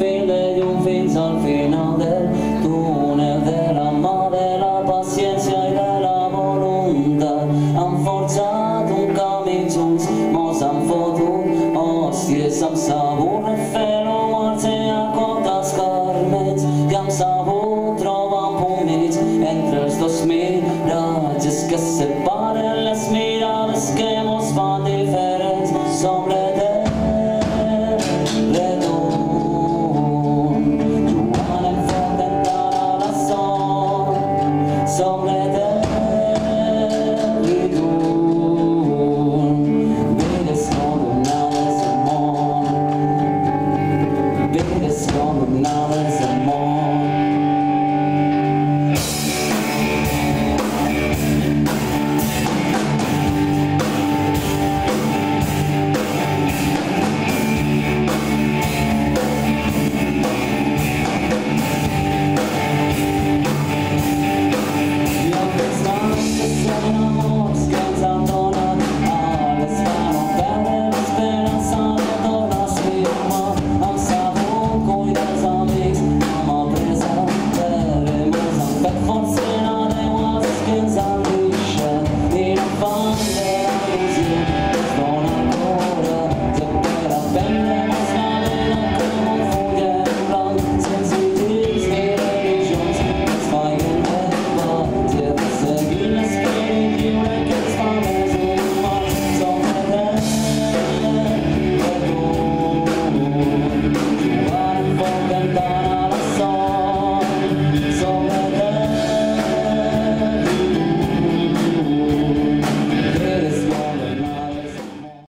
fil de llum fins al final del túnel de la mà, de la paciència i de la voluntat. Han forjat un camí junts, mos han fotut hòsties, hem sabut refer-ho marxa a cotes carmets, que hem sabut trobar un punt mig entre els dos miratges que separen les mirades que mos fan diferents. Som l'etern retorn, jugant en foc tentant a la son. Som l'etern retorn, vides condemnades al món, vides condemnades al món.